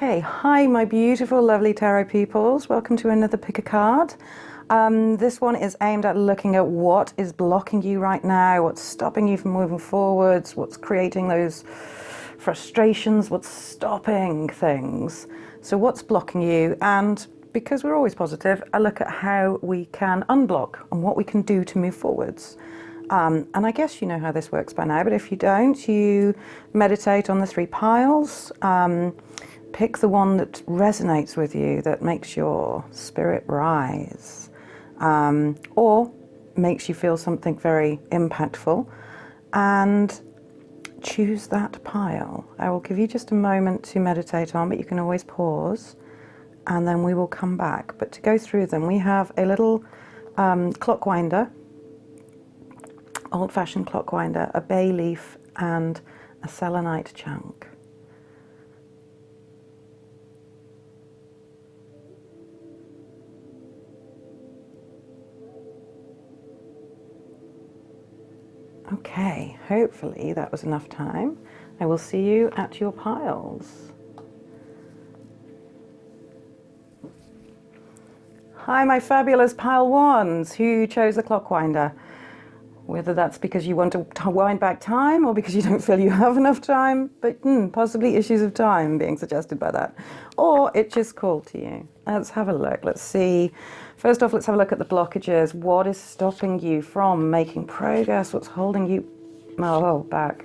Okay, hi my beautiful, lovely tarot peoples. Welcome to another pick a card. This one is aimed at looking at what is blocking you right now, what's stopping you from moving forwards, what's creating those frustrations, what's stopping things. So what's blocking you? And because we're always positive, I look at how we can unblock and what we can do to move forwards. And I guess you know how this works by now, but if you don't, you meditate on the three piles. Pick the one that resonates with you, that makes your spirit rise, or makes you feel something very impactful, and choose that pile. I will give you just a moment to meditate on, but you can always pause, and then we will come back. But to go through them, we have a little clock winder, old-fashioned clock winder, a bay leaf, and a selenite chunk. Okay, hopefully that was enough time. I will see you at your piles. Hi, my fabulous pile ones who chose the clock winder. Whether that's because you want to wind back time or because you don't feel you have enough time, but possibly issues of time being suggested by that. Or it just called to you. Let's have a look. Let's see. First off, let's have a look at the blockages. What is stopping you from making progress? What's holding you back?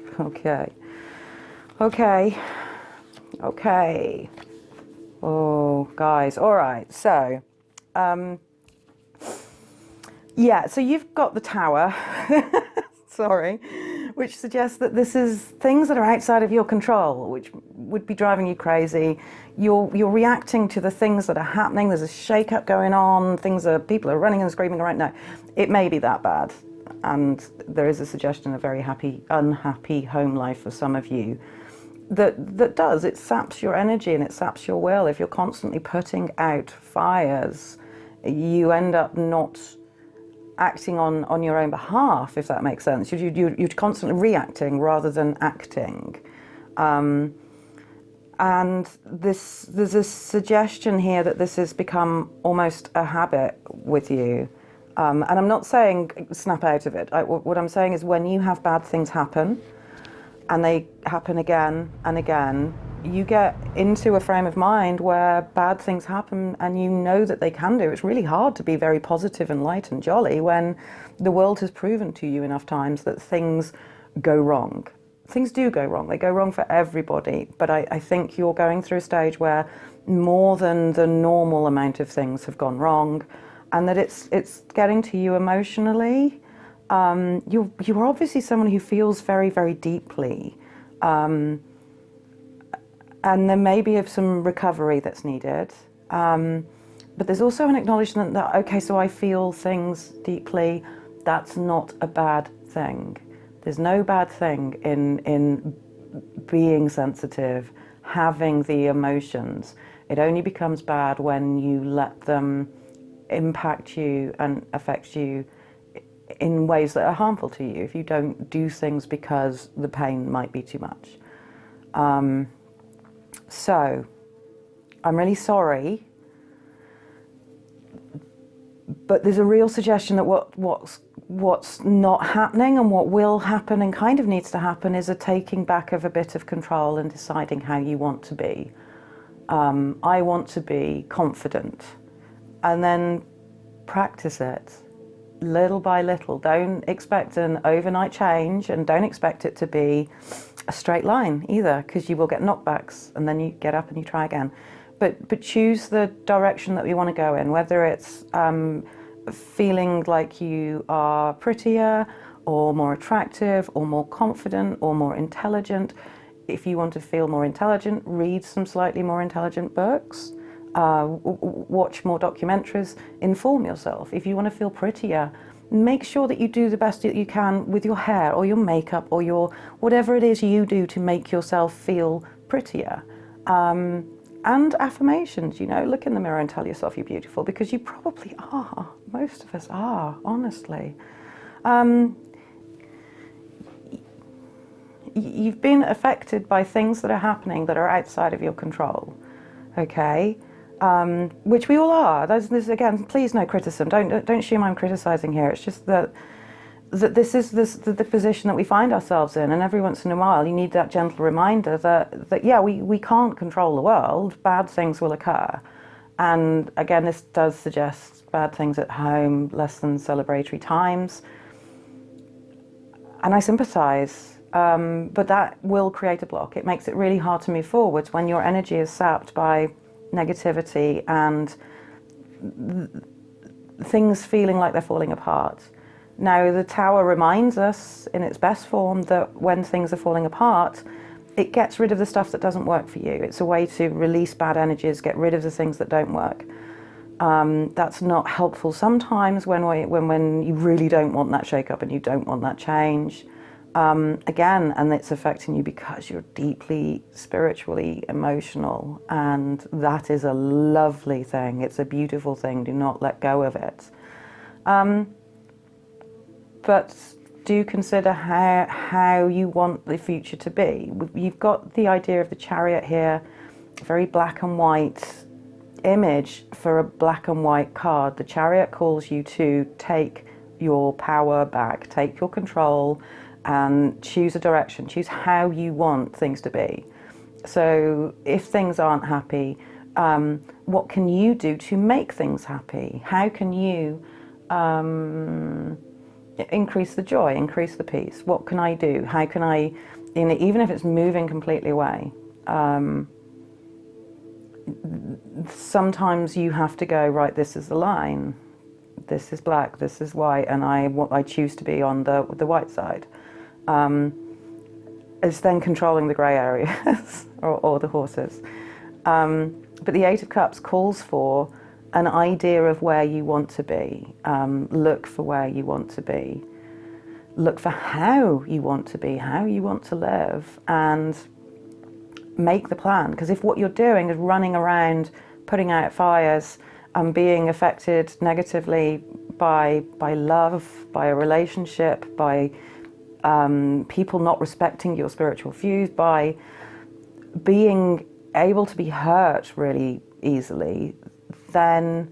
Okay. Oh, guys. All right. So, yeah, so you've got the Tower, sorry, which suggests that this is things that are outside of your control, which would be driving you crazy. You're reacting to the things that are happening. There's a shake-up going on. People are running and screaming right now. It may be that bad, and there is a suggestion of very unhappy home life for some of you. It saps your energy and it saps your will. If you're constantly putting out fires, you end up not acting on your own behalf, if that makes sense. You're constantly reacting rather than acting. And there's a suggestion here that this has become almost a habit with you. And I'm not saying snap out of it. What I'm saying is when you have bad things happen, and they happen again and again, you get into a frame of mind where bad things happen and you know that they can do. It's really hard to be very positive and light and jolly when the world has proven to you enough times that things go wrong. Things do go wrong. They go wrong for everybody. But I think you're going through a stage where more than the normal amount of things have gone wrong, and that it's getting to you emotionally. You're obviously someone who feels very, very deeply. And there may be some recovery that's needed. But there's also an acknowledgement that, okay, so I feel things deeply. That's not a bad thing. There's no bad thing in being sensitive, having the emotions. It only becomes bad when you let them impact you and affect you in ways that are harmful to you, if you don't do things because the pain might be too much. So, I'm really sorry, but there's a real suggestion that what's not happening and what will happen and kind of needs to happen is a taking back of a bit of control and deciding how you want to be. I want to be confident, and then practice it little by little. Don't expect an overnight change, and don't expect it to be a straight line either, because you will get knockbacks and then you get up and you try again. But choose the direction that you want to go in, whether it's feeling like you are prettier or more attractive or more confident or more intelligent. If you want to feel more intelligent, read some slightly more intelligent books. Watch more documentaries, inform yourself. If you want to feel prettier, make sure that you do the best that you can with your hair or your makeup or your whatever it is you do to make yourself feel prettier. And affirmations, look in the mirror and tell yourself you're beautiful, because you probably are. Most of us are, honestly. You've been affected by things that are happening that are outside of your control. okay, which we all are. There's again, please no criticism. Don't assume I'm criticizing here. It's just that this is the position that we find ourselves in, and every once in a while you need that gentle reminder that yeah, we can't control the world. Bad things will occur, and again, this does suggest bad things at home, less than celebratory times, and I sympathize. But that will create a block. It makes it really hard to move forwards when your energy is sapped by negativity and things feeling like they're falling apart. Now, the Tower reminds us in its best form that when things are falling apart, it gets rid of the stuff that doesn't work for you. It's a way to release bad energies, get rid of the things that don't work. That's not helpful sometimes when you really don't want that shake-up and you don't want that change. Again, and it's affecting you because you're deeply spiritually emotional, and that is a lovely thing. It's a beautiful thing. Do not let go of it. But do consider how you want the future to be. You've got the idea of the Chariot here, very black and white image for a black and white card. The Chariot calls you to take your power back, take your control, and choose a direction, choose how you want things to be. So if things aren't happy, what can you do to make things happy? How can you increase the joy, increase the peace? What can I do? How can I, even if it's moving completely away, sometimes you have to go, right, this is the line, this is black, this is white, and I choose to be on the white side. It's then controlling the grey areas or the horses. But the Eight of Cups calls for an idea of where you want to be. Look for where you want to be. Look for how you want to be, how you want to live, and make the plan. Because if what you're doing is running around, putting out fires, and being affected negatively by love, by a relationship, by people not respecting your spiritual views, by being able to be hurt really easily, then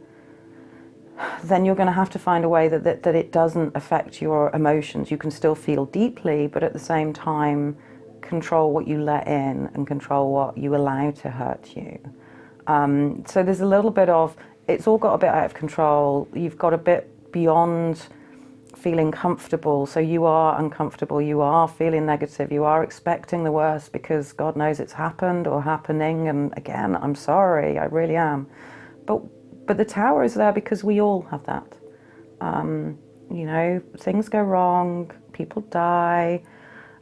you're going to have to find a way that it doesn't affect your emotions. You can still feel deeply, but at the same time control what you let in and control what you allow to hurt you. So there's a little bit of, it's all got a bit out of control. You've got a bit beyond feeling comfortable, so you are uncomfortable, you are feeling negative, you are expecting the worst because God knows it's happened or happening, and again, I'm sorry, I really am. But the Tower is there because we all have that. Things go wrong, people die,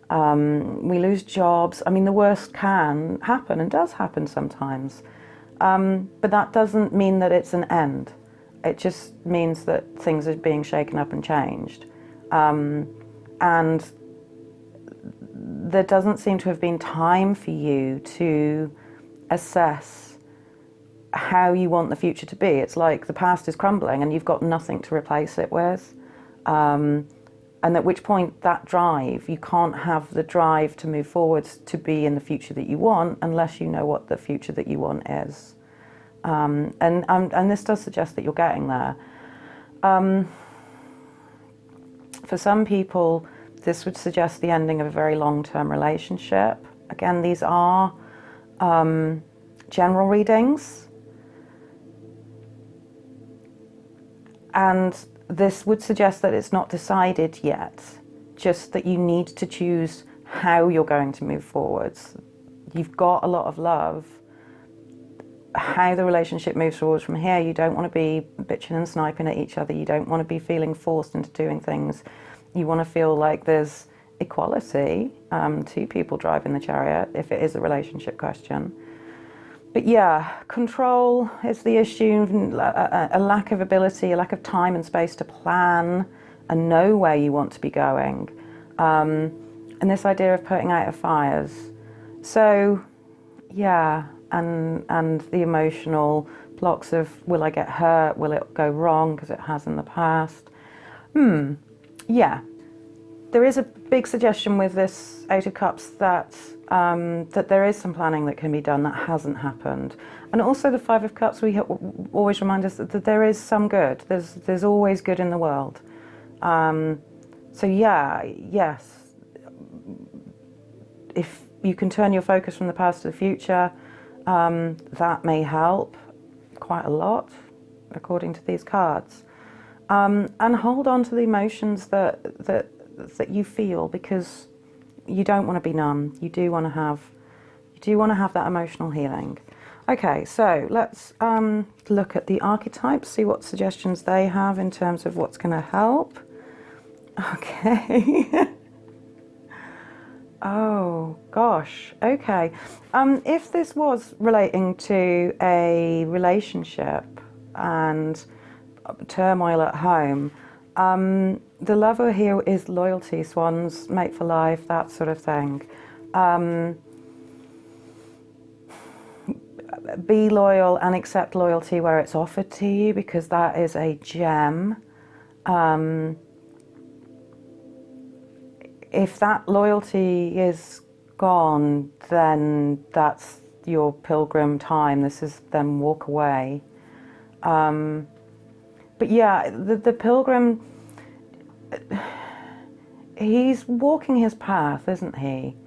we lose jobs. I mean, the worst can happen and does happen sometimes. But that doesn't mean that it's an end. It just means that things are being shaken up and changed. And there doesn't seem to have been time for you to assess how you want the future to be. It's like the past is crumbling and you've got nothing to replace it with. And at which point that drive, you can't have the drive to move forwards to be in the future that you want unless you know what the future that you want is. And this does suggest that you're getting there. For some people, this would suggest the ending of a very long-term relationship. Again, these are general readings. And this would suggest that it's not decided yet, just that you need to choose how you're going to move forwards. You've got a lot of love. How the relationship moves forwards from here, you don't want to be bitching and sniping at each other. You don't want to be feeling forced into doing things. You want to feel like there's equality, two people driving the Chariot, if it is a relationship question. But yeah, control is the issue, a lack of ability, a lack of time and space to plan and know where you want to be going. And this idea of putting out of fires. So yeah, and the emotional blocks of, will I get hurt? Will it go wrong? Because it has in the past. Yeah. There is a big suggestion with this Eight of Cups that that there is some planning that can be done that hasn't happened. And also the Five of Cups, we always remind us that there is some good. There's always good in the world. So yeah, yes, if you can turn your focus from the past to the future, that may help quite a lot, according to these cards. And hold on to the emotions that you feel, because you don't want to be numb. You do want to have that emotional healing. Okay, so let's look at the archetypes, see what suggestions they have in terms of what's going to help. Okay. Oh gosh. Okay. If this was relating to a relationship and turmoil at home, the lover here is loyalty, swans, mate for life, that sort of thing. Be loyal and accept loyalty where it's offered to you, because that is a gem. If that loyalty is gone, then that's your pilgrim time. This is then walk away. But yeah, the pilgrim, he's walking his path, isn't he?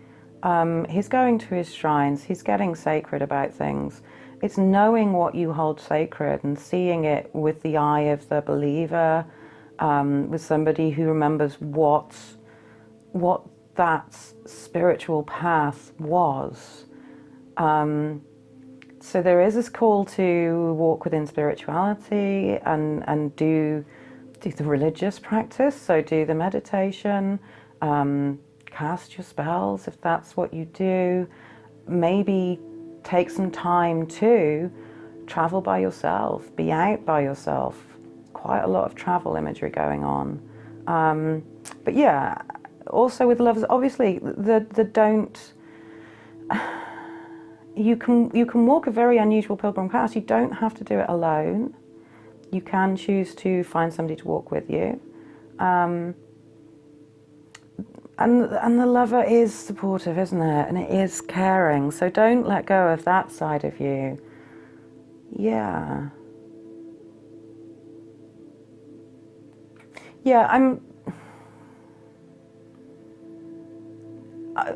He's going to his shrines, he's getting sacred about things. It's knowing what you hold sacred and seeing it with the eye of the believer, with somebody who remembers what that spiritual path was. So there is this call to walk within spirituality and do the religious practice, so do the meditation, cast your spells if that's what you do. Maybe take some time to travel by yourself, be out by yourself. Quite a lot of travel imagery going on. But yeah, also with lovers, obviously, you can walk a very unusual pilgrim path. You don't have to do it alone. You can choose to find somebody to walk with you. And the lover is supportive, isn't it? And it is caring. So don't let go of that side of you. Yeah. Yeah,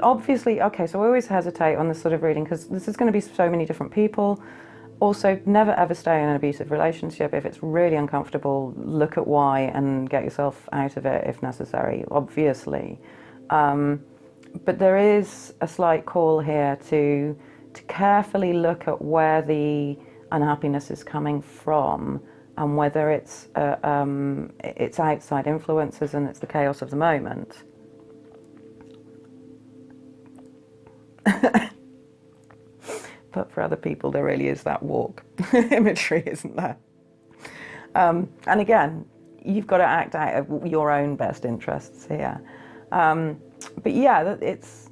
obviously, okay, so I always hesitate on this sort of reading because this is going to be so many different people. Also, never ever stay in an abusive relationship. If it's really uncomfortable, look at why and get yourself out of it if necessary, obviously. But there is a slight call here to carefully look at where the unhappiness is coming from and whether it's outside influences and it's the chaos of the moment. But for other people, there really is that walk imagery, isn't there? And again, you've got to act out of your own best interests here. But yeah, it's...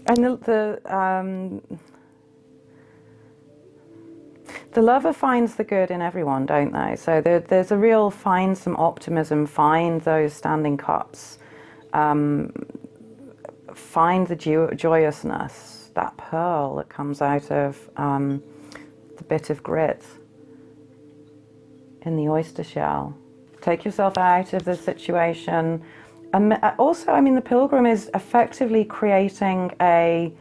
And the lover finds the good in everyone, don't they? So there's a real find some optimism, find those standing cups, find the joyousness, that pearl that comes out of the bit of grit in the oyster shell. Take yourself out of the situation. And also, I mean, the pilgrim is effectively creating a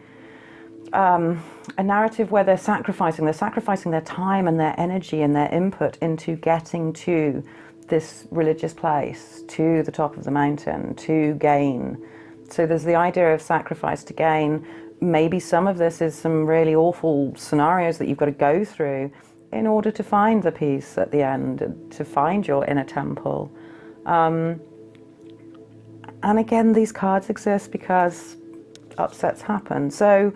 narrative where they're sacrificing their time and their energy and their input into getting to this religious place, to the top of the mountain, to gain. So there's the idea of sacrifice to gain. Maybe some of this is some really awful scenarios that you've got to go through in order to find the peace at the end, to find your inner temple. And again, these cards exist because upsets happen. So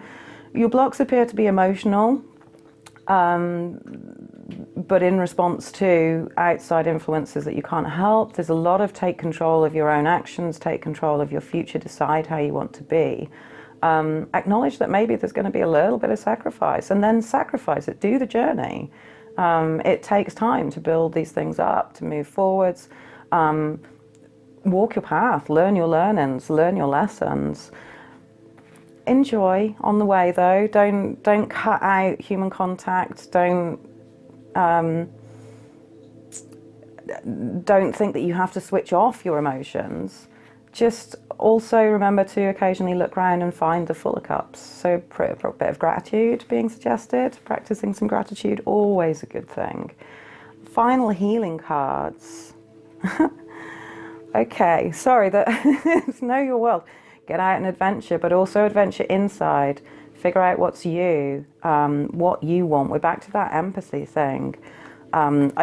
your blocks appear to be emotional, but in response to outside influences that you can't help. There's a lot of take control of your own actions, take control of your future, decide how you want to be. Acknowledge that maybe there's going to be a little bit of sacrifice, and then sacrifice it, do the journey. It takes time to build these things up, to move forwards. Walk your path, learn your learnings, learn your lessons. Enjoy on the way though. Don't cut out human contact. Don't think that you have to switch off your emotions. Just also remember to occasionally look around and find the fuller cups. So a bit of gratitude being suggested. Practicing some gratitude, always a good thing. Final healing cards. Okay, sorry, that know your world. Get out and adventure, but also adventure inside. Figure out what's you, what you want. We're back to that empathy thing.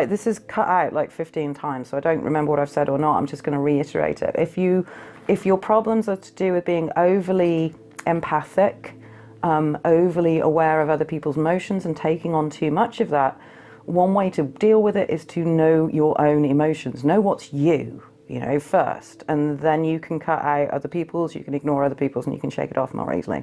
This is cut out like 15 times, so I don't remember what I've said or not. I'm just going to reiterate it. If your problems are to do with being overly empathic, overly aware of other people's emotions and taking on too much of that, one way to deal with it is to know your own emotions. Know what's you first, and then you can cut out other people's, you can ignore other people's, and you can shake it off more easily.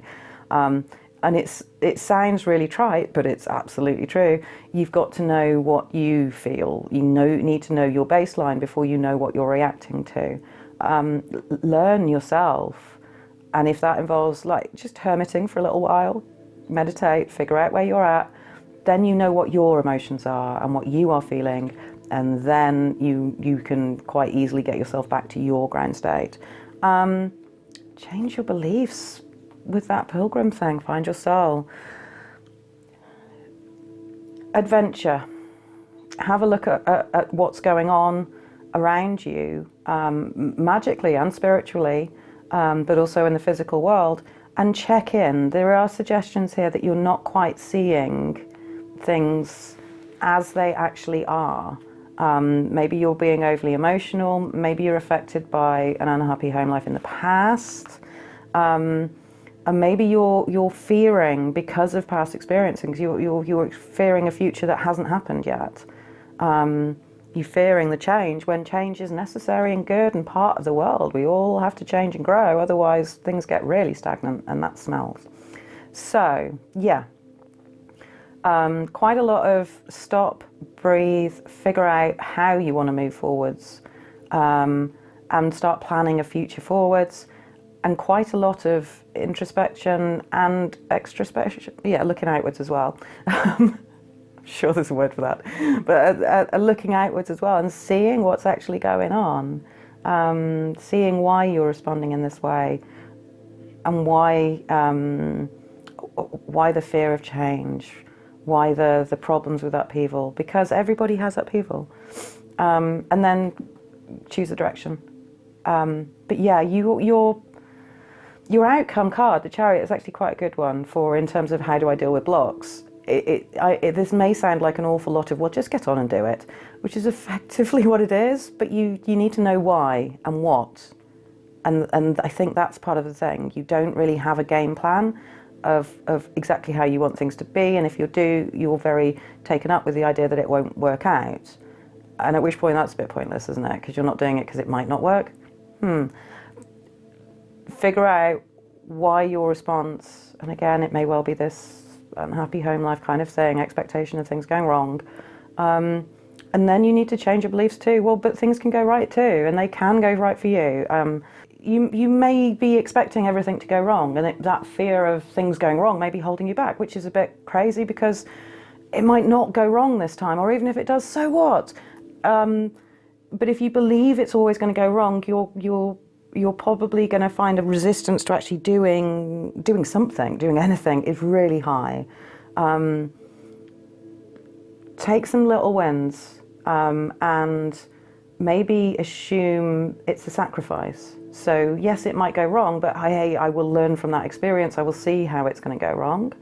And it sounds really trite, but it's absolutely true. You've got to know what you feel. You need to know your baseline before you know what you're reacting to. Learn yourself, and if that involves like just hermiting for a little while, meditate, figure out where you're at, then you know what your emotions are and what you are feeling, and then you can quite easily get yourself back to your ground state. Change your beliefs with that pilgrim thing. Find your soul. Adventure. Have a look at what's going on around you, magically and spiritually, but also in the physical world, and check in. There are suggestions here that you're not quite seeing things as they actually are. Maybe you're being overly emotional, maybe you're affected by an unhappy home life in the past, and maybe you're fearing because of past experiences. You're fearing a future that hasn't happened yet. You're fearing the change when change is necessary and good and part of the world. We all have to change and grow, otherwise things get really stagnant, and that smells. So yeah, quite a lot of stop, breathe, figure out how you want to move forwards, and start planning a future forwards, and quite a lot of introspection and extrospection, looking outwards as well. Sure there's a word for that, but looking outwards as well and seeing what's actually going on, seeing why you're responding in this way, and why the fear of change, why the problems with upheaval, because everybody has upheaval, and then choose a direction. But yeah, your outcome card, the Chariot, is actually quite a good one for in terms of how do I deal with blocks. This may sound like an awful lot of, well, just get on and do it, which is effectively what it is, but you need to know why and what. And I think that's part of the thing. You don't really have a game plan of exactly how you want things to be, and if you do, you're very taken up with the idea that it won't work out. And at which point that's a bit pointless, isn't it? Because you're not doing it because it might not work. Figure out why your response, and again, it may well be this unhappy home life kind of thing, expectation of things going wrong. And then you need to change your beliefs too. Well, but things can go right too, and they can go right for you. You may be expecting everything to go wrong, and that fear of things going wrong may be holding you back, which is a bit crazy because it might not go wrong this time, or even if it does, so what? But if you believe it's always going to go wrong, you're probably going to find a resistance to actually doing something, doing anything is really high. Take some little wins, and maybe assume it's a sacrifice. So yes, it might go wrong, but I will learn from that experience. I will see how it's going to go wrong.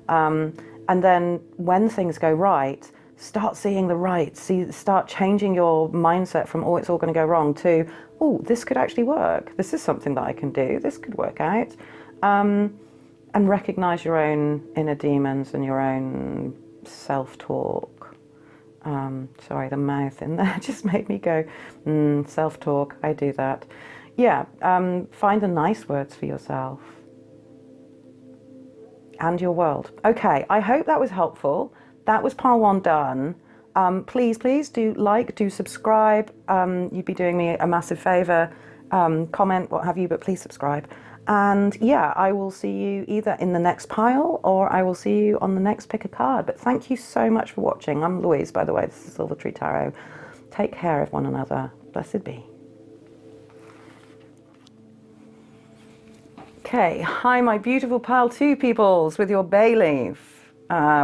And then when things go right, start seeing the right. Start changing your mindset from, oh, it's all going to go wrong, to, oh, this could actually work. This is something that I can do. This could work out. And recognize your own inner demons and your own self-talk. Sorry, the mouth in there just made me go, self-talk, I do that. Yeah, find the nice words for yourself and your world. Okay, I hope that was helpful. That was part one done. Please do like, do subscribe. You'd be doing me a massive favor. Comment, what have you, but please subscribe. And yeah, I will see you either in the next pile or I will see you on the next pick a card. But thank you so much for watching. I'm Louise, by the way. This is Silver Tree Tarot. Take care of one another. Blessed be. Okay, hi my beautiful pile 2 peoples with your bay leaf.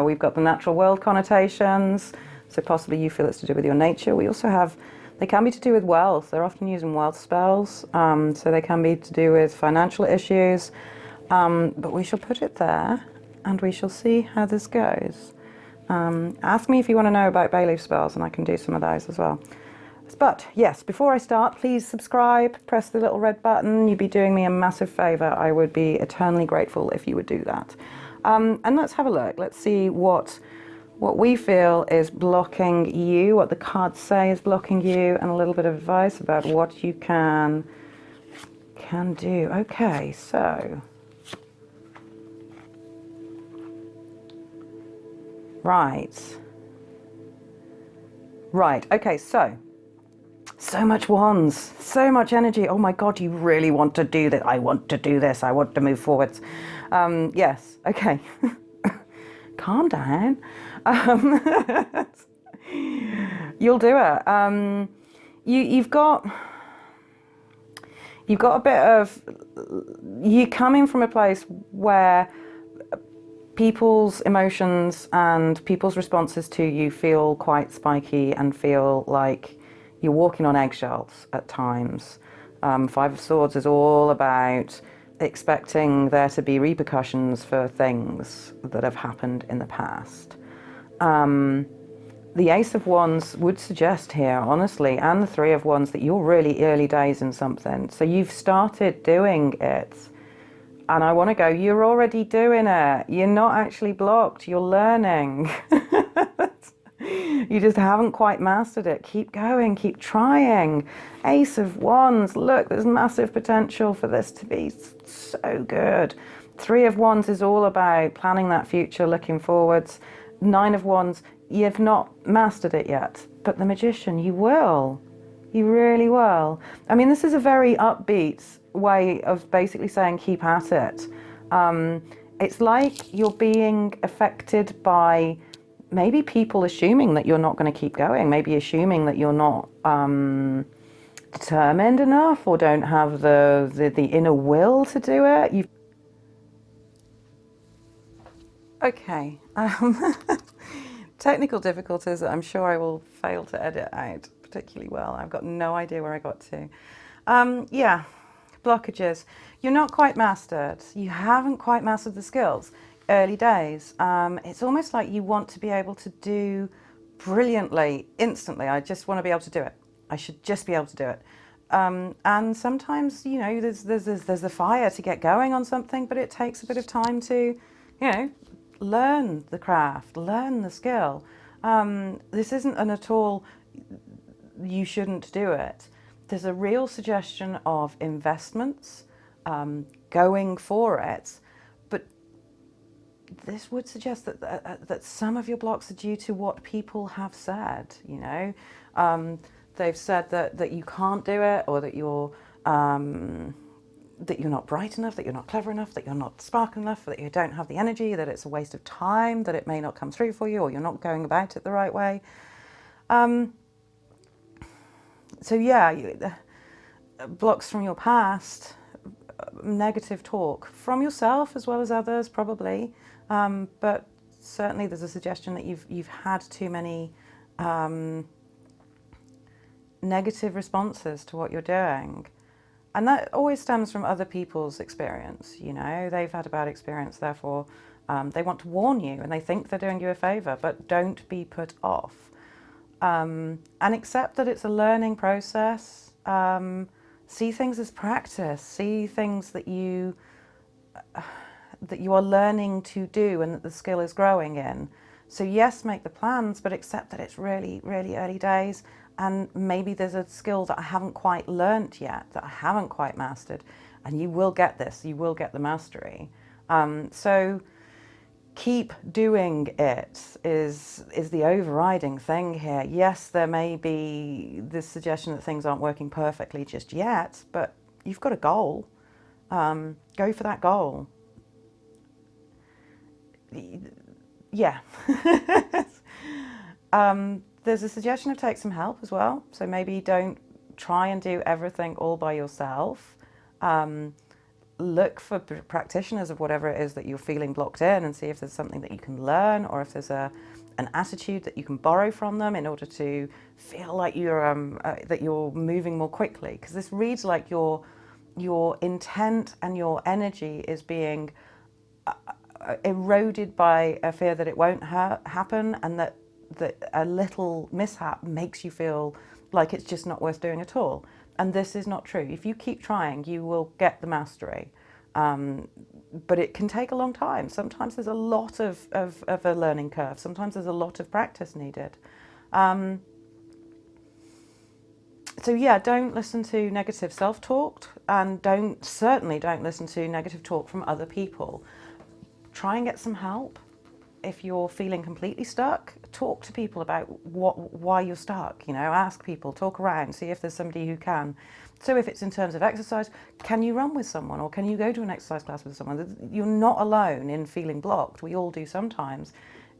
We've got the natural world connotations, so possibly you feel it's to do with your nature. We also have, they can be to do with wealth. They're often using wealth spells, so they can be to do with financial issues. But we shall put it there and we shall see how this goes. Ask me if you want to know about bay leaf spells and I can do some of those as well. But yes, before I start, please subscribe, press the little red button. You'd be doing me a massive favor. I would be eternally grateful if you would do that. And let's have a look. Let's see what we feel is blocking you, what the cards say is blocking you, and a little bit of advice about what you can do. Okay, so right, okay, so much wands, so much energy. Oh my God, you really want to do that. I want to do this. I want to move forwards. Yes, okay. Calm down. You'll do it. You've got a bit of, you coming from a place where people's emotions and people's responses to you feel quite spiky and feel like you're walking on eggshells at times. Five of Swords is all about expecting there to be repercussions for things that have happened in the past. The Ace of Wands would suggest here, honestly, and the Three of Wands, that you're really early days in something. So you've started doing it. And I want to go, you're already doing it. You're not actually blocked. You're learning. You just haven't quite mastered it. Keep going, keep trying. Ace of Wands, look, there's massive potential for this to be so good. Three of Wands is all about planning that future, looking forwards. Nine of Wands, you've not mastered it yet. But the Magician, you will. You really will. I mean, this is a very upbeat way of basically saying keep at it. It's like you're being affected by maybe people assuming that you're not going to keep going, maybe assuming that you're not determined enough or don't have the inner will to do it. Okay. Technical difficulties that I'm sure I will fail to edit out particularly well. I've got no idea where I got to. Yeah, blockages. You're not quite mastered. You haven't quite mastered the skills. Early days. It's almost like you want to be able to do brilliantly, instantly. I just want to be able to do it. I should just be able to do it. And sometimes, you know, there's the fire to get going on something, but it takes a bit of time to, you know, learn the craft, learn the skill. This isn't an at all, you shouldn't do it. There's a real suggestion of investments, going for it. This would suggest that some of your blocks are due to what people have said, you know. They've said that you can't do it, or that you're not bright enough, that you're not clever enough, that you're not sparkling enough, that you don't have the energy, that it's a waste of time, that it may not come through for you, or you're not going about it the right way. So yeah, blocks from your past, negative talk from yourself as well as others, probably. But certainly there's a suggestion that you've had too many negative responses to what you're doing. And that always stems from other people's experience, you know. They've had a bad experience, therefore they want to warn you and they think they're doing you a favor, but don't be put off. And accept that it's a learning process. See things as practice. See things that you are learning to do and that the skill is growing in. So yes, make the plans, but accept that it's really, really early days, and maybe there's a skill that I haven't quite learnt yet, that I haven't quite mastered, and you will get this, you will get the mastery. So keep doing it is the overriding thing here. Yes, there may be this suggestion that things aren't working perfectly just yet, but you've got a goal. Go for that goal. Yeah. There's a suggestion of take some help as well. So maybe don't try and do everything all by yourself. Look for practitioners of whatever it is that you're feeling blocked in, and see if there's something that you can learn, or if there's an attitude that you can borrow from them in order to feel like that you're moving more quickly. Because this reads like your intent and your energy is being eroded by a fear that it won't happen, and that a little mishap makes you feel like it's just not worth doing at all. And this is not true. If you keep trying, you will get the mastery. But it can take a long time. Sometimes there's a lot of a learning curve. Sometimes there's a lot of practice needed. So yeah, don't listen to negative self-talk, and certainly don't listen to negative talk from other people. Try and get some help. If you're feeling completely stuck, talk to people about why you're stuck. Ask people, talk around, see if there's somebody who can. So if it's in terms of exercise, can you run with someone, or can you go to an exercise class with someone? You're not alone in feeling blocked. We all do sometimes.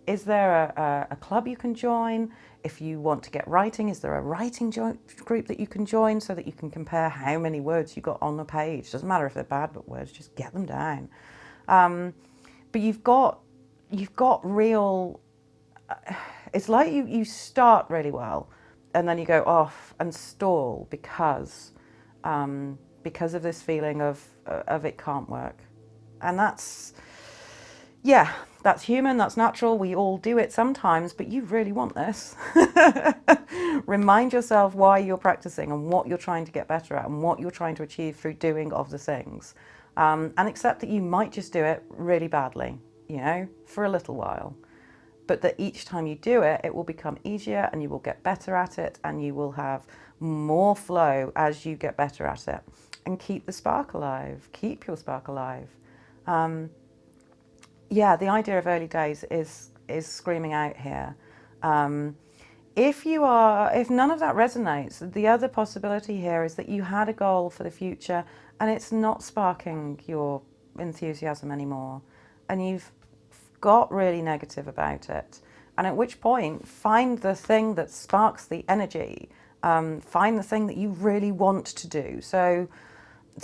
Is there a club you can join? If you want to get writing, is there a writing group that you can join so that you can compare how many words you got on the page? Doesn't matter if they're bad but words, just get them down. But you've got real, it's like you start really well, and then you go off and stall because of this feeling of it can't work. And that's human, that's natural, we all do it sometimes, but you really want this. Remind yourself why you're practicing and what you're trying to get better at and what you're trying to achieve through doing of the things. And accept that you might just do it really badly, for a little while. But that each time you do it, it will become easier, and you will get better at it, and you will have more flow as you get better at it. And keep the spark alive. Keep your spark alive. The idea of early days is screaming out here. If none of that resonates, the other possibility here is that you had a goal for the future and it's not sparking your enthusiasm anymore, and you've got really negative about it. And at which point, find the thing that sparks the energy. Find the thing that you really want to do. So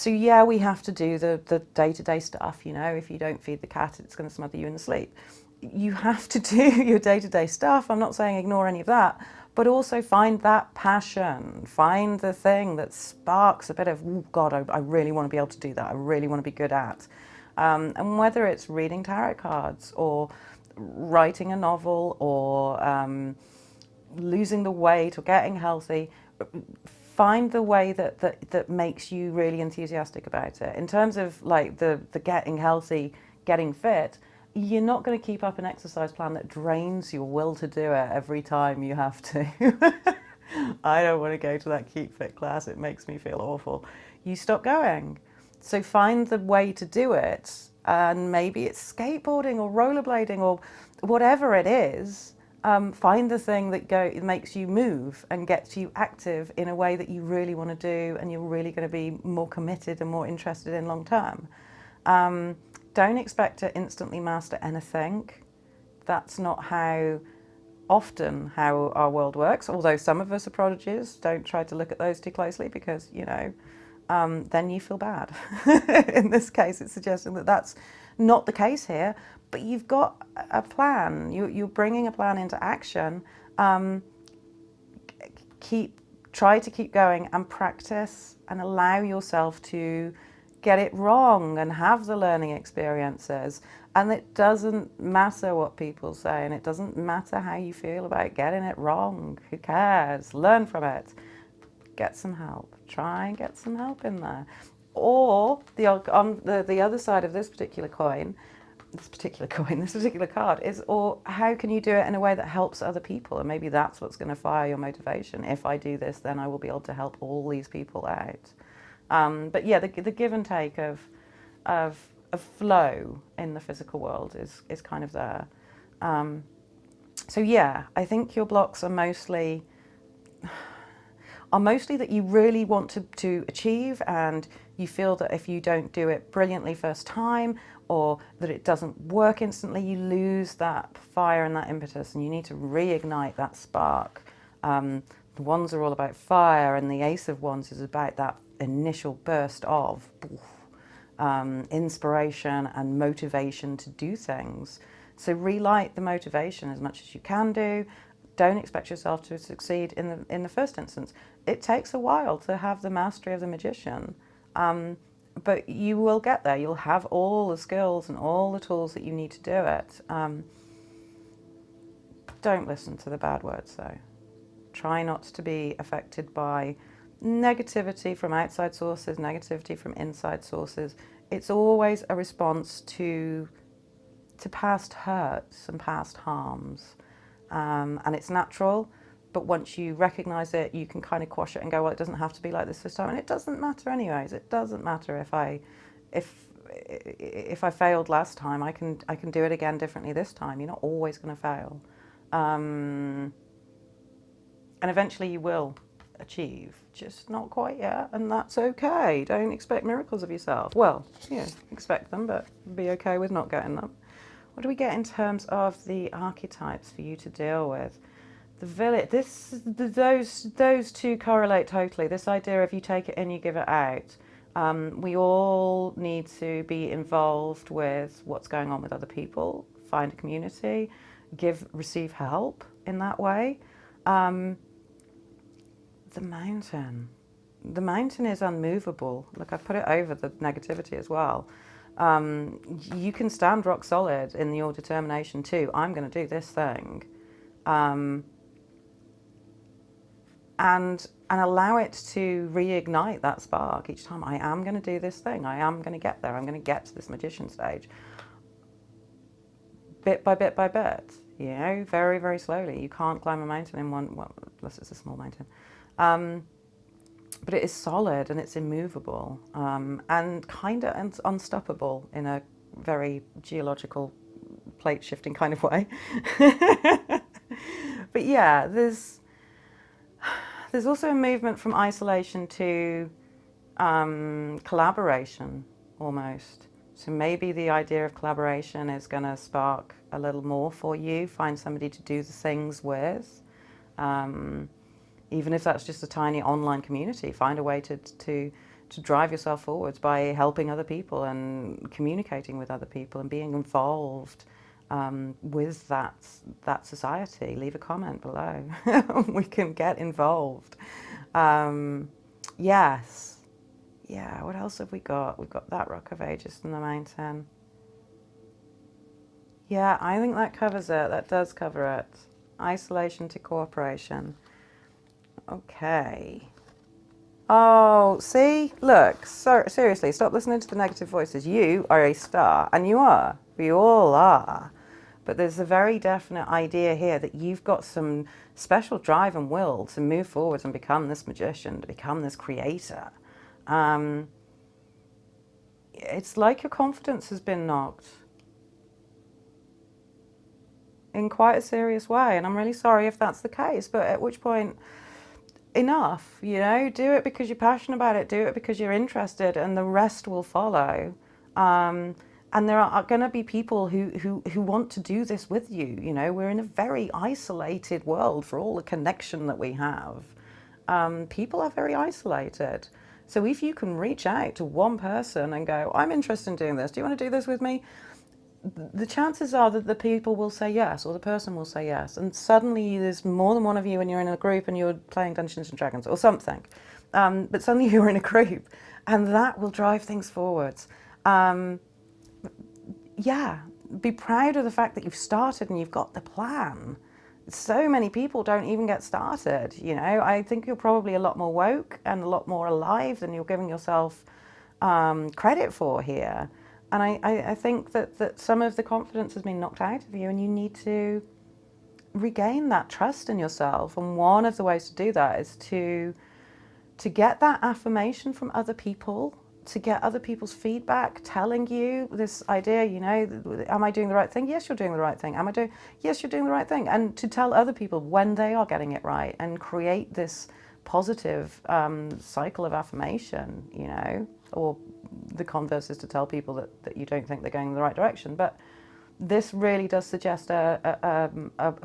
yeah, we have to do the day-to-day stuff. If you don't feed the cat, it's going to smother you in the sleep. You have to do your day-to-day stuff. I'm not saying ignore any of that, but also find that passion. Find the thing that sparks a bit of, oh God, I really want to be able to do that. I really want to be good at. And whether it's reading tarot cards, or writing a novel, or losing the weight, or getting healthy, find the way that makes you really enthusiastic about it. In terms of like the getting healthy, getting fit, you're not going to keep up an exercise plan that drains your will to do it every time you have to. I don't want to go to that Keep Fit class, it makes me feel awful. You stop going. So find the way to do it, and maybe it's skateboarding or rollerblading or whatever it is. Find the thing that makes you move and gets you active in a way that you really want to do, and you're really going to be more committed and more interested in long term. Don't expect to instantly master anything. That's not how our world works, although some of us are prodigies. Don't try to look at those too closely, because then you feel bad. In this case, it's suggesting that that's not the case here, but you've got a plan. You're bringing a plan into action. Try to keep going and practice, and allow yourself to get it wrong and have the learning experiences. And it doesn't matter what people say, and it doesn't matter how you feel about getting it wrong. Who cares? Learn from it. Get some help. Try and get some help in there. Or on the other side of this particular card is, or how can you do it in a way that helps other people? And maybe that's what's going to fire your motivation. If I do this, then I will be able to help all these people out. But yeah, the give and take of of flow in the physical world is kind of there. So yeah, I think your blocks are mostly that you really want to achieve, and you feel that if you don't do it brilliantly first time, or that it doesn't work instantly, you lose that fire and that impetus, and you need to reignite that spark. The wands are all about fire, and the Ace of Wands is about that initial burst of inspiration and motivation to do things. So relight the motivation as much as you can do. Don't expect yourself to succeed in the first instance. It takes a while to have the mastery of the magician, but you will get there. You'll have all the skills and all the tools that you need to do it. Don't listen to the bad words, though. Try not to be affected by negativity from outside sources, negativity from inside sources. It's always a response to past hurts and past harms. And it's natural, but once you recognize it, you can kind of quash it and go, well, it doesn't have to be like this time. And it doesn't matter anyways. It doesn't matter if I failed last time, I can do it again differently this time. You're not always going to fail. And eventually you will achieve, just not quite yet, and that's okay. Don't expect miracles of yourself. Well, yeah, expect them, but be okay with not getting them. What do we get in terms of the archetypes for you to deal with? The village, those two correlate totally. This idea of you take it in, you give it out. We all need to be involved with what's going on with other people, find a community, receive help in that way. The mountain. The mountain is unmovable. Look, I've put it over the negativity as well. You can stand rock solid in your determination too. I'm going to do this thing. And allow it to reignite that spark each time. I am going to do this thing. I am going to get there. I'm going to get to this magician stage. Bit by bit by bit, you know, very, very slowly. You can't climb a mountain in one, well, unless it's a small mountain. But it is solid and it's immovable, and kind of unstoppable in a very geological plate shifting kind of way. But yeah, there's also a movement from isolation to collaboration almost. So maybe the idea of collaboration is going to spark a little more for you. Find somebody to do the things with. Even if that's just a tiny online community, find a way to drive yourself forwards by helping other people and communicating with other people and being involved with that society. Leave a comment below. We can get involved. Yes. Yeah, what else have we got? We've got that Rock of Ages and the mountain. Yeah, I think that covers it. That does cover it. Isolation to cooperation. Okay. Oh, see? Look, so, seriously, stop listening to the negative voices. You are a star, and you are. We all are. But there's a very definite idea here that you've got some special drive and will to move forward and become this magician, to become this creator. It's like your confidence has been knocked in quite a serious way, and I'm really sorry if that's the case, but at which point, enough, you know, do it because you're passionate about it, do it because you're interested, and the rest will follow. And there are going to be people who want to do this with you. You know, we're in a very isolated world for all the connection that we have. People are very isolated. So if you can reach out to one person and go, I'm interested in doing this, do you want to do this with me? The chances are that the people will say yes, or the person will say yes. And suddenly there's more than one of you and you're in a group and you're playing Dungeons and Dragons or something. But suddenly you're in a group and that will drive things forwards. Yeah, be proud of the fact that you've started and you've got the plan. So many people don't even get started, you know. I think you're probably a lot more woke and a lot more alive than you're giving yourself credit for here. And I think that some of the confidence has been knocked out of you and you need to regain that trust in yourself. And one of the ways to do that is to get that affirmation from other people to get other people's feedback, telling you this idea, you know, am I doing the right thing? Yes, you're doing the right thing. Am I doing? Yes, you're doing the right thing. And to tell other people when they are getting it right and create this positive cycle of affirmation, you know, or the converse is to tell people that you don't think they're going in the right direction. But this really does suggest a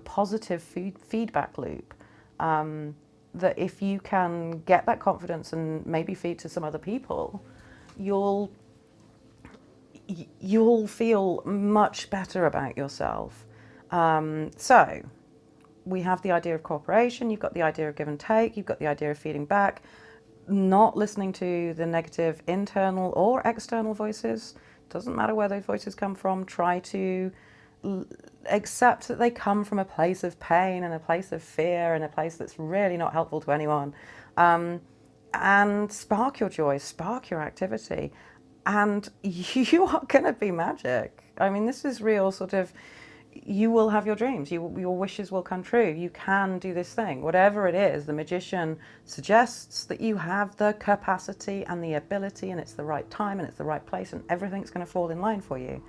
positive feedback loop. That if you can get that confidence and maybe feed to some other people, you'll feel much better about yourself. So we have the idea of cooperation, you've got the idea of give and take, you've got the idea of feeding back, not listening to the negative internal or external voices. Doesn't matter where those voices come from. Try to accept that they come from a place of pain and a place of fear and a place that's really not helpful to anyone. And spark your joy, spark your activity, and you are going to be magic. I mean, this is real sort of, you will have your dreams, your wishes will come true. You can do this thing, whatever it is. The magician suggests that you have the capacity and the ability, and it's the right time and it's the right place, and everything's going to fall in line for you.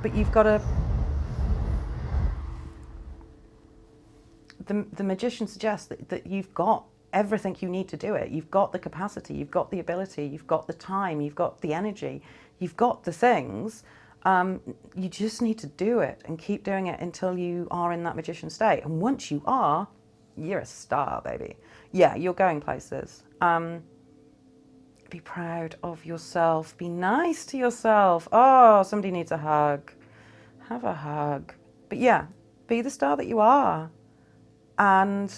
But you've got to, the magician suggests that you've got everything you need to do it. You've got the capacity, you've got the ability, you've got the time, you've got the energy, you've got the things. You just need to do it and keep doing it until you are in that magician state. And once you are, you're a star, baby. Yeah, you're going places. Be proud of yourself. Be nice to yourself. Oh, somebody needs a hug. Have a hug. But yeah, be the star that you are. And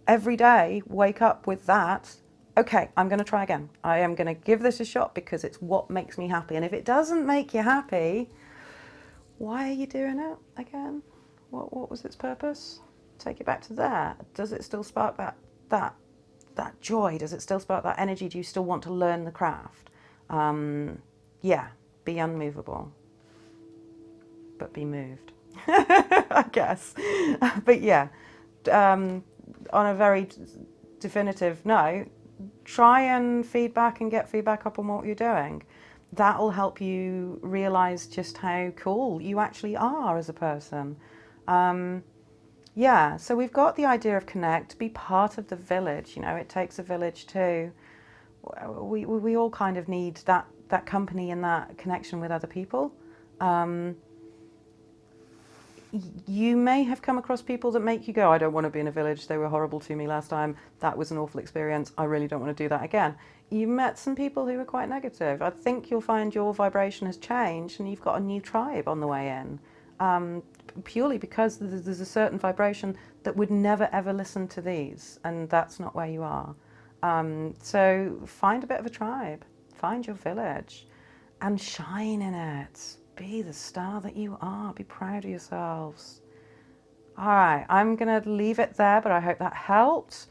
every day, wake up with that. Okay, I'm going to try again. I am going to give this a shot because it's what makes me happy. And if it doesn't make you happy, why are you doing it again? What was its purpose? Take it back to there. Does it still spark that joy? Does it still spark that energy? Do you still want to learn the craft? Yeah, be unmovable, but be moved, I guess. But yeah, on a very definitive note, try and feedback and get feedback up on what you're doing. That'll help you realize just how cool you actually are as a person. Yeah, so we've got the idea of connect, be part of the village. You know, it takes a village too. We all kind of need that company and that connection with other people. You may have come across people that make you go, I don't want to be in a village, they were horrible to me last time, that was an awful experience, I really don't want to do that again. You met some people who were quite negative. I think you'll find your vibration has changed and you've got a new tribe on the way in. Purely because there's a certain vibration that would never ever listen to these, and that's not where you are. So find a bit of a tribe, find your village and shine in it. Be the star that you are. Be proud of yourselves. All right, I'm going to leave it there, but I hope that helped.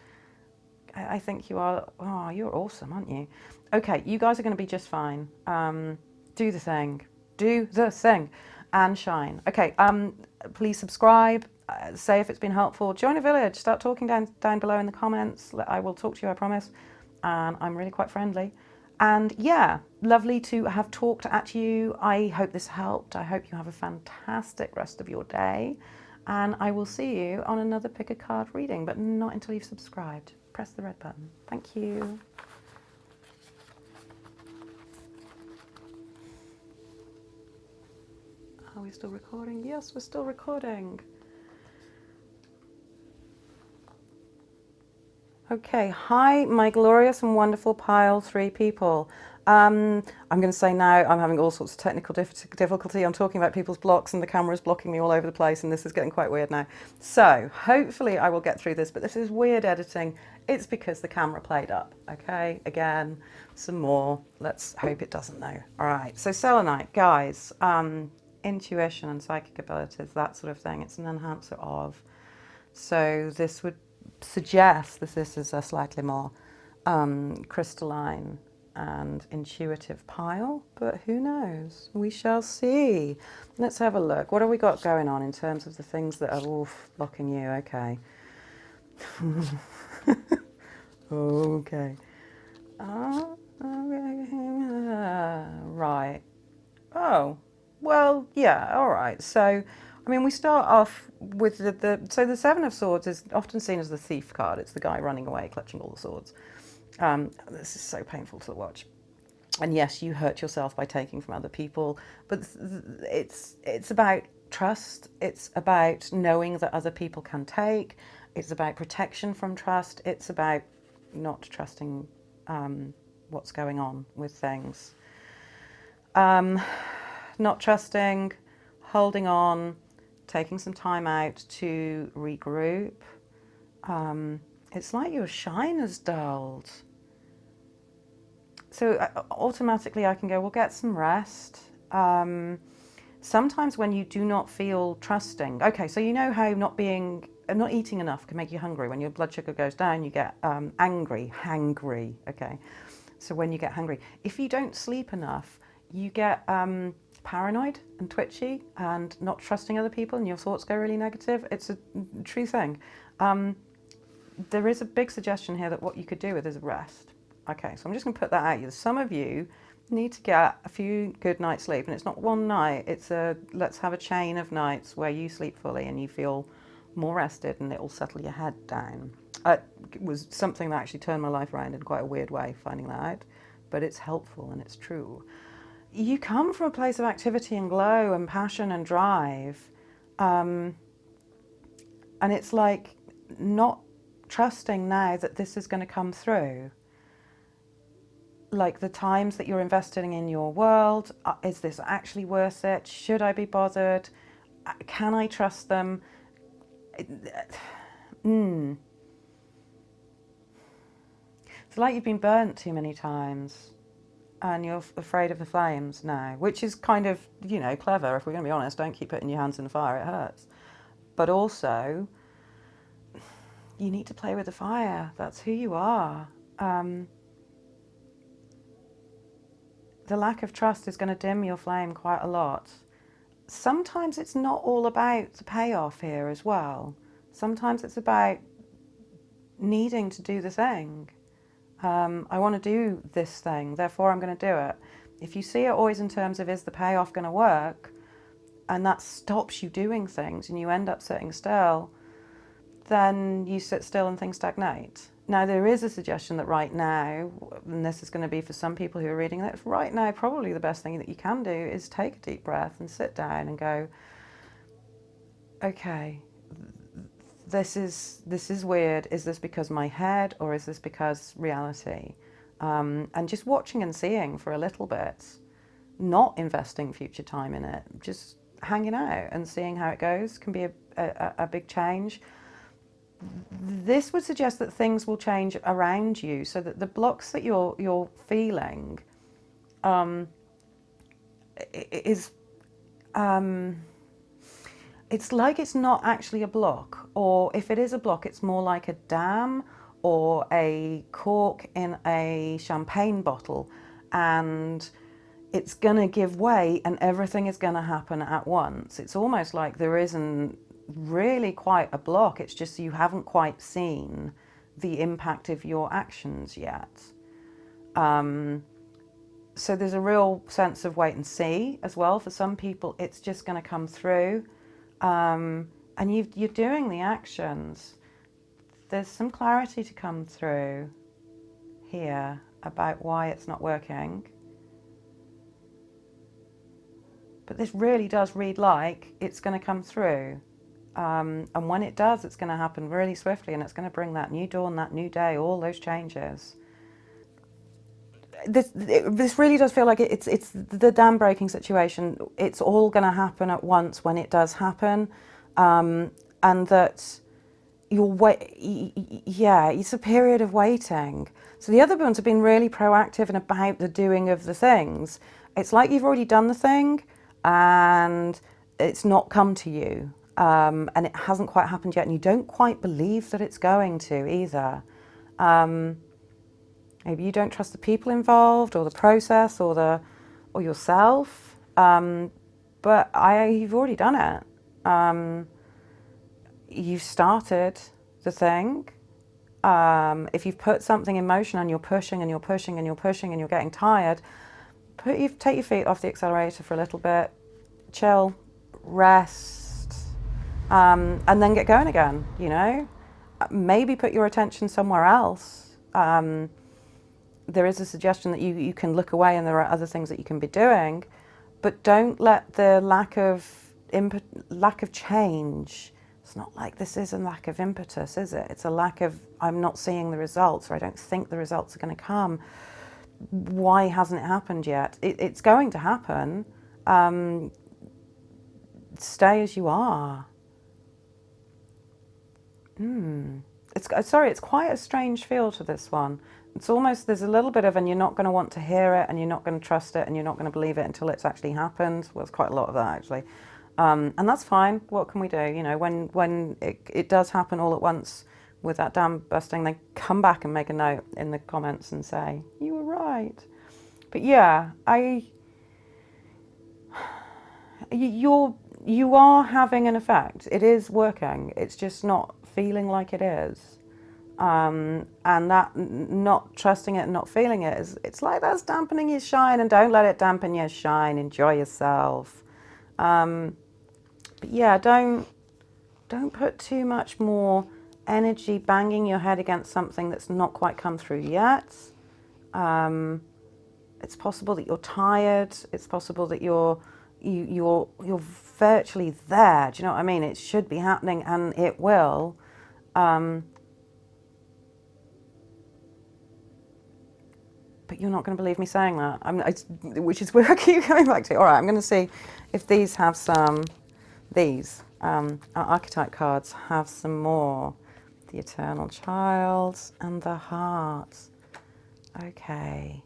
I think you are, oh, you're awesome, aren't you? Okay, you guys are going to be just fine. Do the thing. Do the thing and shine. Okay, please subscribe. Say if it's been helpful. Join a village. Start talking down below in the comments. I will talk to you, I promise. And I'm really quite friendly. And yeah, lovely to have talked at you. I hope this helped. I hope you have a fantastic rest of your day. And I will see you on another pick a card reading, but not until you've subscribed. Press the red button. Thank you. Are we still recording? Yes, we're still recording. Okay, hi, my glorious and wonderful pile 3 people. I'm going to say now I'm having all sorts of technical difficulty. I'm talking about people's blocks and the camera's blocking me all over the place and this is getting quite weird now. So hopefully I will get through this, but this is weird editing. It's because the camera played up. Okay, again, some more. Let's hope it doesn't though. All right, so selenite, guys, intuition and psychic abilities, that sort of thing. It's an enhancer of. So this would suggest that this is a slightly more crystalline and intuitive pile, but who knows? We shall see. Let's have a look. What have we got going on in terms of the things that are blocking you? Okay. Okay. Right. Oh, well, yeah, all right. So, I mean, we start off with so the Seven of Swords is often seen as the thief card. It's the guy running away, clutching all the swords. This is so painful to watch. And yes, you hurt yourself by taking from other people, but it's about trust. It's about knowing that other people can take. It's about protection from trust. It's about not trusting what's going on with things. Not trusting, holding on, taking some time out to regroup. It's like your shine has dulled. So automatically I can go, well, get some rest. Sometimes when you do not feel trusting, okay, so you know how not eating enough can make you hungry. When your blood sugar goes down, you get hangry, okay? So when you get hungry, if you don't sleep enough, you get paranoid and twitchy and not trusting other people, and your thoughts go really negative. It's a true thing. There is a big suggestion here that what you could do with is rest. Okay, so I'm just going to put that out. Some of you need to get a few good nights sleep, and it's not one night. It's let's have a chain of nights where you sleep fully and you feel more rested, and it will settle your head down. It was something that actually turned my life around in quite a weird way, finding that out, but it's helpful and it's true. You come from a place of activity and glow and passion and drive, and it's like not trusting now that this is going to come through. Like the times that you're investing in your world, is this actually worth it? Should I be bothered? Can I trust them? It's like you've been burnt too many times and you're afraid of the flames now, which is kind of, clever. If we're going to be honest, don't keep putting your hands in the fire, it hurts. But also, you need to play with the fire. That's who you are. The lack of trust is going to dim your flame quite a lot. Sometimes it's not all about the payoff here as well. Sometimes it's about needing to do the thing. I want to do this thing, therefore I'm going to do it. If you see it always in terms of, is the payoff going to work, and that stops you doing things and you end up sitting still, then you sit still and things stagnate. Now, there is a suggestion that right now, and this is going to be for some people who are reading that, right now probably the best thing that you can do is take a deep breath and sit down and go, okay, this is weird. Is this because my head, or is this because reality? And just watching and seeing for a little bit, not investing future time in it, just hanging out and seeing how it goes can be a big change. This would suggest that things will change around you, so that the blocks that you're feeling is it's like it's not actually a block, or if it is a block, it's more like a dam or a cork in a champagne bottle, and it's going to give way and everything is going to happen at once. It's almost like there isn't really quite a block, it's just you haven't quite seen the impact of your actions yet. So there's a real sense of wait and see as well. For some people, it's just going to come through, and you're doing the actions. There's some clarity to come through here about why it's not working. But this really does read like it's going to come through. And when it does, it's going to happen really swiftly, and it's going to bring that new dawn, that new day, all those changes. This really does feel like it's the dam breaking situation. It's all going to happen at once when it does happen, and that it's a period of waiting. So the other ones have been really proactive and about the doing of the things. It's like you've already done the thing, and it's not come to you. And it hasn't quite happened yet, and you don't quite believe that it's going to either. Maybe you don't trust the people involved, or the process, or yourself. But you've already done it. You've started the thing. If you've put something in motion and you're pushing and you're pushing and you're pushing and you're getting tired, take your feet off the accelerator for a little bit, chill, rest, and then get going again, you know? Maybe put your attention somewhere else. There is a suggestion that you can look away and there are other things that you can be doing, but don't let the lack of change, it's not like this is a lack of impetus, is it? It's a lack of, I'm not seeing the results, or I don't think the results are going to come. Why hasn't it happened yet? It's going to happen. Stay as you are. It's quite a strange feel to this one. It's almost, there's a little bit of, and you're not going to want to hear it, and you're not going to trust it, and you're not going to believe it until it's actually happened. Well, there's quite a lot of that, actually. And that's fine. What can we do? You know, when it does happen all at once with that dam busting, then come back and make a note in the comments and say, you were right. But yeah, you are having an effect. It is working. It's just not feeling like it is. And that not trusting it and not feeling it it's like that's dampening your shine, and don't let it dampen your shine. Enjoy yourself. But yeah, don't put too much more energy banging your head against something that's not quite come through yet. It's possible that you're tired. It's possible that you're virtually there. Do you know what I mean? It should be happening, and it will. But you're not going to believe me saying that, which is where I keep coming back to. All right, I'm going to see if these have some. These our archetype cards have some more. The Eternal Child and the Heart. Okay.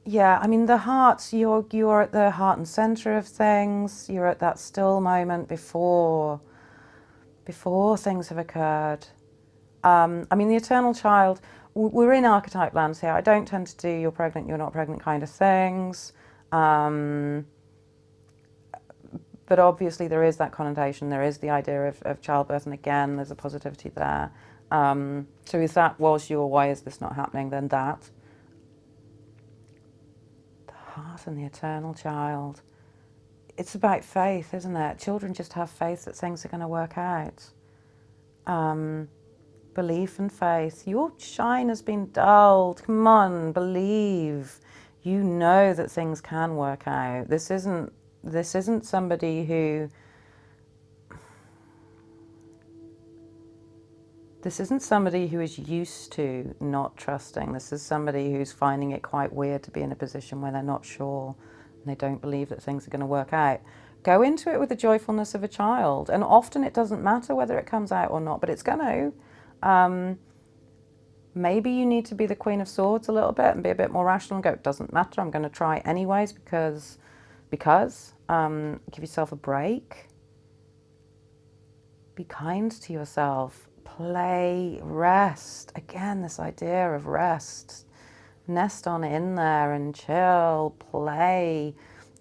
Yeah, I mean, the Heart, you're at the heart and center of things. You're at that still moment before things have occurred. I mean, the Eternal Child, we're in archetype lands here. I don't tend to do you're pregnant, you're not pregnant kind of things. But obviously there is that connotation. There is the idea of childbirth, and again, there's a positivity there. So if that was your why is this not happening, then that. The Heart and the Eternal Child. It's about faith, isn't it? Children just have faith that things are going to work out. Belief and faith. Your shine has been dulled. Come on, believe. You know that things can work out. This isn't somebody who is used to not trusting. This is somebody who's finding it quite weird to be in a position where they're not sure and they don't believe that things are going to work out. Go into it with the joyfulness of a child, and often it doesn't matter whether it comes out or not, but it's going to. Maybe you need to be the Queen of Swords a little bit and be a bit more rational and go, it doesn't matter, I'm going to try anyways because give yourself a break. Be kind to yourself. Play, rest. Again, this idea of rest. Nest on in there and chill, play.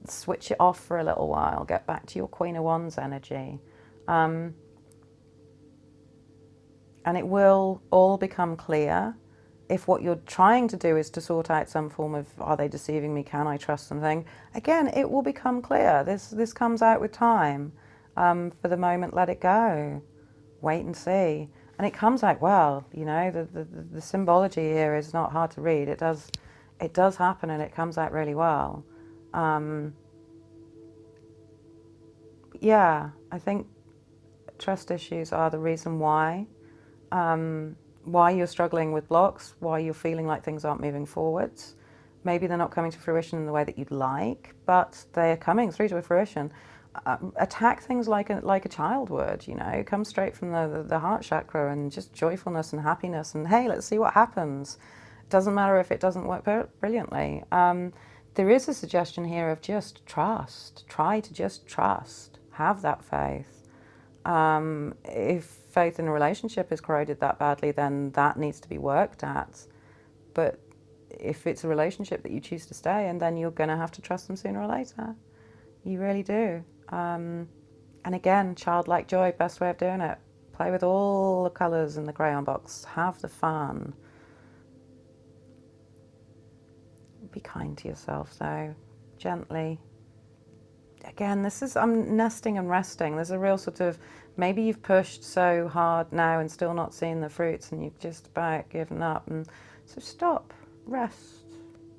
Switch it off for a little while. Get back to your Queen of Wands energy. And it will all become clear. If what you're trying to do is to sort out some form of, are they deceiving me? Can I trust something? Again, it will become clear. This comes out with time. For the moment, let it go. Wait and see. And it comes out well, you know, the symbology here is not hard to read. It does happen, and it comes out really well. Yeah, I think trust issues are the reason why you're struggling with blocks, why you're feeling like things aren't moving forwards. Maybe they're not coming to fruition in the way that you'd like, but they're coming through to a fruition. Attack things like a child would, you know, come straight from the heart chakra, and just joyfulness and happiness, and hey, let's see what happens. It doesn't matter if it doesn't work brilliantly. There is a suggestion here of just trust. Try to just trust. Have that faith. If faith in a relationship is corroded that badly, then that needs to be worked at. But if it's a relationship that you choose to stay in, then you're going to have to trust them sooner or later. You really do. And again, childlike joy, best way of doing it. Play with all the colours in the crayon box. Have the fun. Be kind to yourself though, gently. Again, this is, I'm nesting and resting. There's a real sort of, maybe you've pushed so hard now and still not seeing the fruits and you've just about given up. And so stop, rest.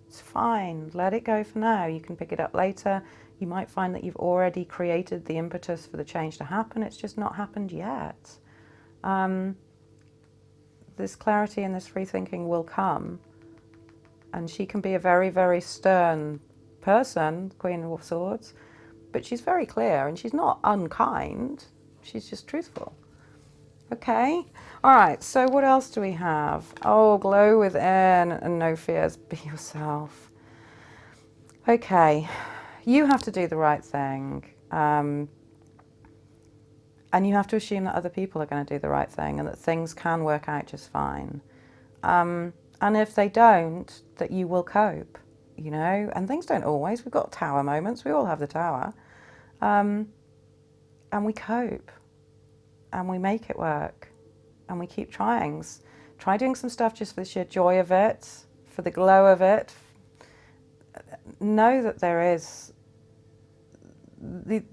It's fine. Let it go for now. You can pick it up later. You might find that you've already created the impetus for the change to happen. It's just not happened yet. This clarity and this free thinking will come. And she can be a very, very stern person, Queen of Swords, but she's very clear and she's not unkind. She's just truthful. Okay. All right. So what else do we have? Oh, glow within and no fears. Be yourself. Okay. You have to do the right thing. And you have to assume that other people are going to do the right thing and that things can work out just fine. And if they don't, that you will cope, you know, and things don't always. We've got tower moments. We all have the tower. And we cope and we make it work and we keep trying. Try doing some stuff just for the sheer joy of it, for the glow of it. Know that there is, the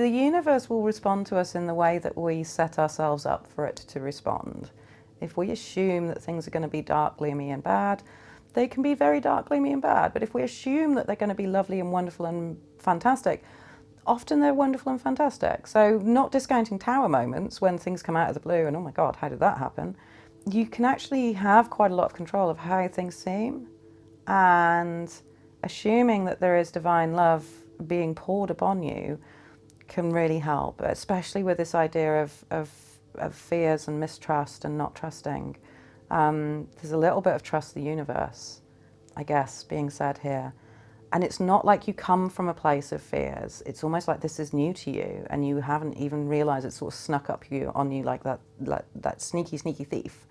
universe will respond to us in the way that we set ourselves up for it to respond. If we assume that things are going to be dark, gloomy and bad, they can be very dark, gloomy and bad. But if we assume that they're going to be lovely and wonderful and fantastic, often they're wonderful and fantastic. So not discounting tower moments when things come out of the blue and, oh my God, how did that happen? You can actually have quite a lot of control of how things seem, and assuming that there is divine love being poured upon you can really help, especially with this idea of fears and mistrust and not trusting. There's a little bit of trust the universe, I guess, being said here. And it's not like you come from a place of fears. It's almost like this is new to you and you haven't even realized it sort of snuck up on you like that sneaky, sneaky thief.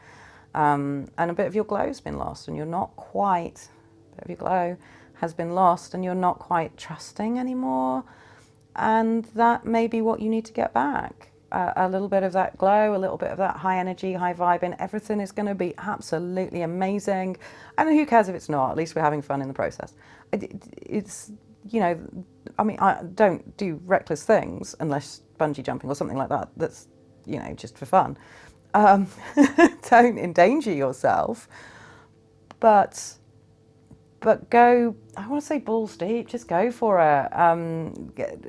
And a bit of your glow's been lost and you're not quite, a bit of your glow has been lost and you're not quite trusting anymore. And that may be what you need to get back. A little bit of that glow, a little bit of that high energy, high vibe, and everything is going to be absolutely amazing. And who cares if it's not? At least we're having fun in the process. It's, you know, I mean, I don't do reckless things unless bungee jumping or something like that. That's, you know, just for fun. Don't endanger yourself, but go, I want to say balls deep, just go for it.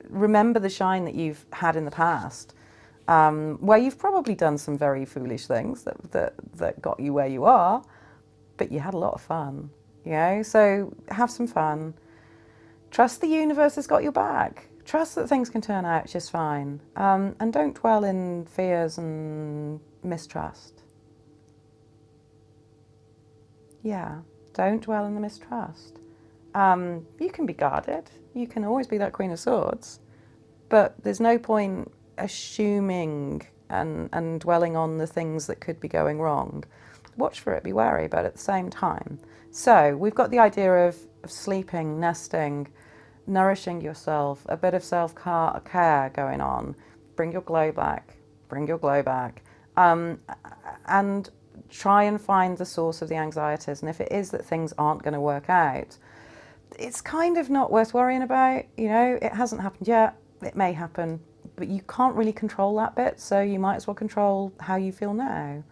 Remember the shine that you've had in the past, where you've probably done some very foolish things that got you where you are, but you had a lot of fun, you know? So have some fun. Trust the universe has got your back. Trust that things can turn out just fine. And don't dwell in fears and mistrust. Yeah. Don't dwell in the mistrust. You can be guarded. You can always be that Queen of Swords. But there's no point assuming and dwelling on the things that could be going wrong. Watch for it, be wary, but at the same time. So we've got the idea of sleeping, nesting, nourishing yourself, a bit of self-care going on. Bring your glow back. Bring your glow back. And try and find the source of the anxieties. And if it is that things aren't going to work out, it's kind of not worth worrying about. You know, it hasn't happened yet. It may happen, but you can't really control that bit. So you might as well control how you feel now.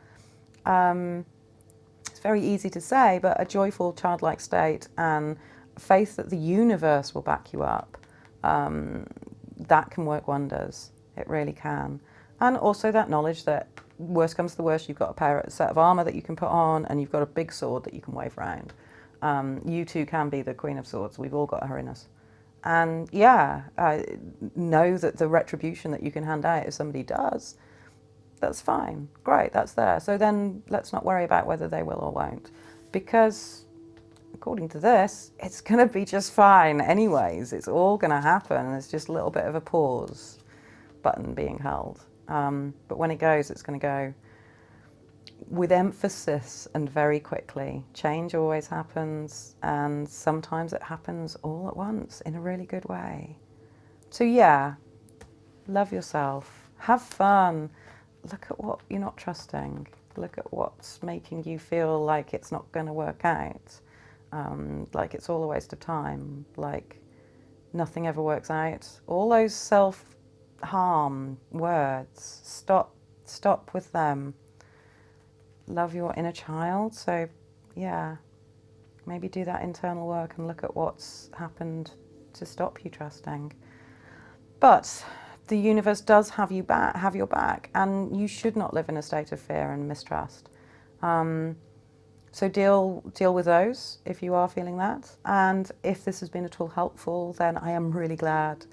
It's very easy to say, but a joyful childlike state and faith that the universe will back you up, that can work wonders. It really can. And also that knowledge that worst comes to the worst, you've got a set of armour that you can put on and you've got a big sword that you can wave around. You too can be the Queen of Swords. We've all got her in us. And yeah, know that the retribution that you can hand out if somebody does, that's fine. Great, that's there. So then let's not worry about whether they will or won't. Because according to this, it's going to be just fine anyways. It's all going to happen. There's just a little bit of a pause button being held. But when it goes, it's going to go with emphasis and very quickly. Change always happens, and sometimes it happens all at once in a really good way. So yeah, love yourself, have fun, look at what you're not trusting. Look at what's making you feel like it's not going to work out, like it's all a waste of time, like nothing ever works out. All those self-harm words, stop with them. Love your inner child. So yeah, maybe do that internal work and look at what's happened to stop you trusting. But the universe does have your back, and you should not live in a state of fear and mistrust. So deal with those if you are feeling that. And if this has been at all helpful, then I am really glad.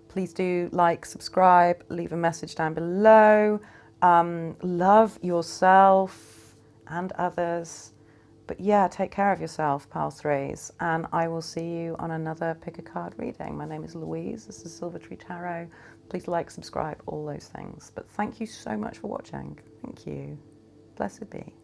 Please do like, subscribe, leave a message down below. Love yourself and others. But yeah, take care of yourself, Pile 3s, and I will see you on another Pick a Card reading. My name is Louise, this is Silver Tree Tarot. Please like, subscribe, all those things. But thank you so much for watching. Thank you. Blessed be.